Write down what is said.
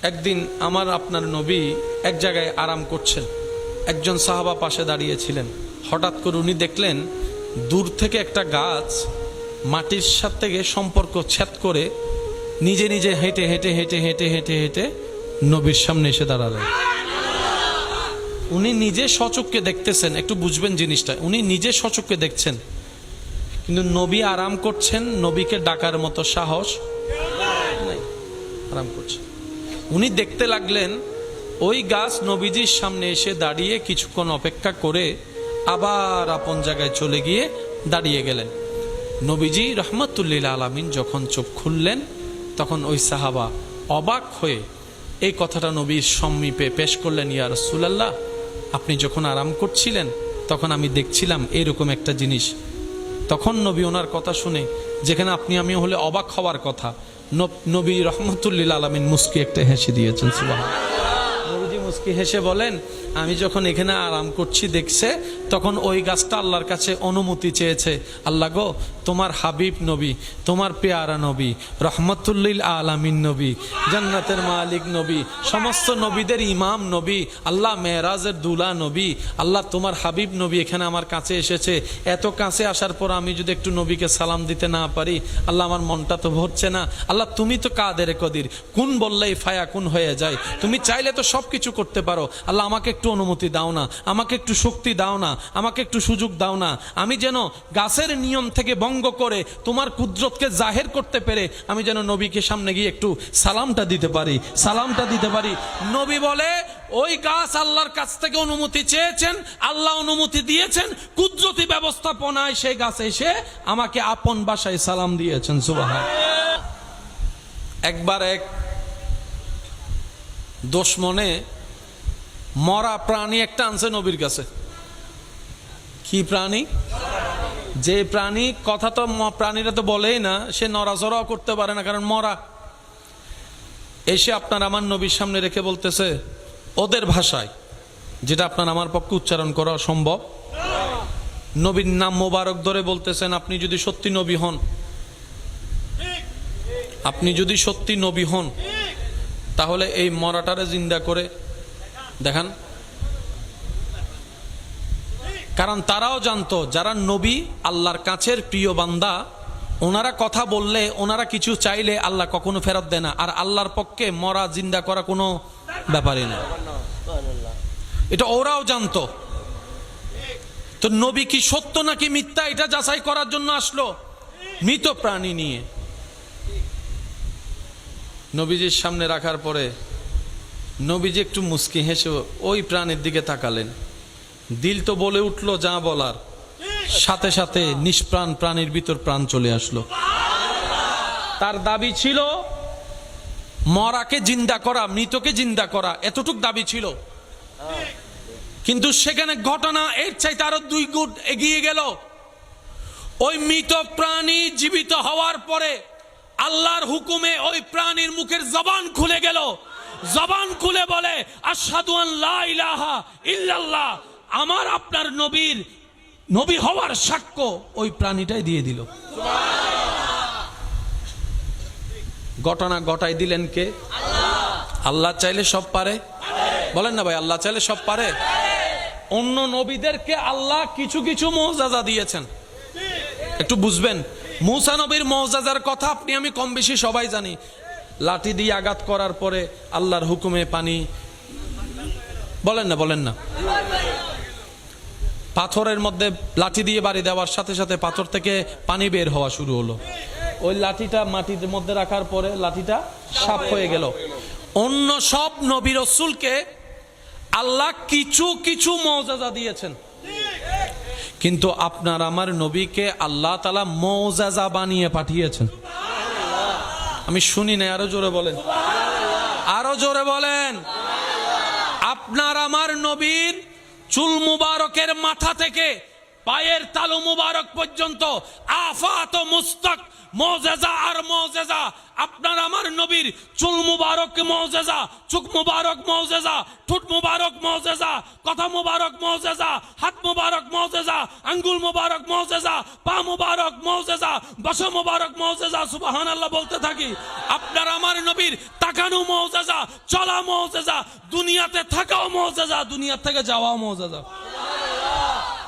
একদিন আমার আপনার নবী এক জায়গায় আরাম করছেন, একজন সাহাবা পাশে দাঁড়িয়েছিলেন। হঠাৎ করে উনি দেখলেন দূর থেকে একটা গাছ মাটির সাথে সম্পর্ক ছেদ করে নিজে নিজে হেঁটে হেঁটে হেঁটে হেঁটে হেঁটে হেঁটে নবীর সামনে এসে দাঁড়ালেন। উনি নিজে সচক্ষে দেখতেছেন, একটু বুঝবেন জিনিসটা, উনি নিজে সচক্ষে দেখছেন, কিন্তু নবী আরাম করছেন, নবীকে ডাকার মতো সাহস নাই, আরাম করছেন। উনি দেখতে লাগলেন ওই গাছ নবীজির সামনে এসে দাঁড়িয়ে কিছুক্ষণ অপেক্ষা করে আবার আপন জায়গায় চলে গিয়ে দাঁড়িয়ে গেলেন। নবীজি রহমতুল্লিল আলামিন যখন চোখ খুললেন তখন ওই সাহাবা অবাক হয়ে এই কথাটা নবীর সমীপে পেশ করলেন, ইয়া রাসূলুল্লাহ, আপনি যখন আরাম করছিলেন তখন আমি দেখছিলাম এইরকম একটা জিনিস। তখন নবী ওনার কথা শুনে, যেখানে আপনি আমি হলে অবাক হওয়ার কথা, নবী রহমতুল্লিল আলামিন মুস্কি একটা হেসে দিয়েছেন। সুবহানাল্লাহ। নবীজি মুস্কি হেসে বলেন, আমি যখন এখানে আরাম করছি দেখছে, তখন ওই গাছটা আল্লাহর কাছে অনুমতি চেয়েছে, আল্লাহ গো, তোমার হাবিব নবী, তোমার পেয়ারা নবী, রহমতুল্লিল আলামিন নবী, জান্নাতের মালিক নবী, সমস্ত নবীদের ইমাম নবী, আল্লাহ মেরাজের দুলা নবী, আল্লাহ তোমার হাবিব নবী এখানে আমার কাছে এসেছে। এত কাছে আসার পর আমি যদি একটু নবীকে সালাম দিতে না পারি, আল্লাহ আমার মনটা তো ভরছে না। আল্লাহ তুমি তো কাদের কদির, কোন বললেই ফায়া কোন হয়ে যায়, তুমি চাইলে তো সবকিছু করতে পারো। আল্লাহ আমাকে একটু অনুমতি দাও না, আমাকে একটু শক্তি দাও না, আমাকে একটু সুযোগ দাও না, আমি যেন গাছের নিয়ম থেকে ভঙ্গ করে তোমার কুদরতকে জাহের করতে পেরে আমি যেন নবীকে সামনে গিয়ে একটু সালামটা দিতে পারি, সালামটা দিতে পারি। নবী বলে, ওই গাছ আল্লাহর কাছ থেকে অনুমতি চেয়েছেন, আল্লাহ অনুমতি দিয়েছেন, কুদরতি ব্যবস্থাপনায় সেই গাছ এসে আমাকে আপন ভাষায় সালাম দিয়েছেন। সুবহানাল্লাহ। একবার এক দুশমনে মরা প্রাণী একটা আনছে নবীর কাছে। কি প্রাণী? যে প্রাণী কথা তো প্রাণীরা তো বলেই না, সে নড়াচড়াও করতে পারে না, কারণ মরা। এসে আপনার আমার নবীর সামনে রেখে বলতেছে ওদের ভাষায়, যেটা আপনার আমার পক্ষে উচ্চারণ করা সম্ভব, নবীর নাম মোবারক ধরে বলতেছেন, আপনি যদি সত্যি নবী হন, আপনি যদি সত্যি নবী হন, তাহলে এই মরাটারে জিন্দা করে দেখান। কারণ তারাও জানতো যারা নবী আল্লাহর কাছের প্রিয় বান্দা, ওনারা কথা বললে, ওনারা কিছু চাইলে আল্লাহ কখনো ফেরত দেয় না, আর আল্লাহর পক্ষে মরা জিন্দা করা কোনো ব্যাপারই না, এটা ওরাও জানতো। তো নবী কি সত্য নাকি মিথ্যা এটা যাচাই করার জন্য আসলো মৃত প্রাণী নিয়ে। নবীজির সামনে রাখার পরে নবীজি একটু মুস্কি হেসে ওই প্রাণীর দিকে তাকালেন। দিল তো বলে উঠলো যা বলার, সাথে সাথে নিষ্প্রাণ প্রাণীর ভিতর প্রাণ চলে আসলো। তার দাবি ছিল মরাকে জিন্দা করা, মৃতকে জিন্দা করা, এতটুক দাবি ছিল। কিন্তু সেখানে ঘটনা এর চাইতে আরো 2 গুণ এগিয়ে গেল। ওই মৃত প্রাণী জীবিত হওয়ার পরে আল্লাহর হুকুমে ওই প্রাণীর মুখের জবান খুলে গেল। জবান খুলে বলে, আশহাদু আন লা ইলাহা ইল্লাল্লাহ, আমার আপনার নবীর নবী হওয়ার সাক্ষ্য ওই প্রাণীটাই দিয়ে দিল। ঘটনা ঘটাই দিলেন কে? আল্লাহ চাইলে সব পারে। বলেন না ভাই, আল্লাহ চাইলে সব পারে। অন্য নবীদেরকে আল্লাহ কিছু কিছু মুআজিজা দিয়েছেন, একটু বুঝবেন। মূসা নবীর মুআজিজার কথা আপনি আমি কম বেশি সবাই জানি। লাঠি দিয়ে আঘাত করার পরে আল্লাহর হুকুমে পানি, বলেন না বলেন না, পাথরের মধ্যে লাঠি দিয়ে বাড়ি দেওয়ার সাথে সাথে পাথর থেকে পানি বের হওয়া শুরু হলো। ওই লাঠিটা মাটির মধ্যে রাখার পরে লাঠিটা সাফ হয়ে গেল। অন্য সব নবী রাসূলকে আল্লাহ কিছু কিছু মুআজিজা দিয়েছেন, কিন্তু আপনার আমার নবীকে আল্লাহ তাআলা মুআজিজা বানিয়ে পাঠিয়েছেন। আমি শুনি না, আরো জোরে বলেন, আরো জোরে বলেন। আপনার আমার নবীর চুল মুবারকের মাথা থেকে পায়ের তালু মুবারক পর্যন্ত আফাত ও মুস্তাক মুজিজা আর মুজিজা। আপনার আমার নবীর চুল মুবারক মুজিজা, চোখ মুবারক মুজিজা, ঠোঁট মুবারক মুজিজা, কথা মুবারক মুজিজা, হাত মুবারক মুজিজা, আঙ্গুল মুবারক মুজিজা, পা মুবারক মুজিজা, বসা মুবারক মুজিজা। সুবহানাল্লাহ বলতে থাকি। আপনার আমার নবীর তাকানো মুজিজা, চলা মুজিজা, দুনিয়াতে থাকাও মুজিজা, দুনিয়া থেকে যাওয়াও মুজিজা।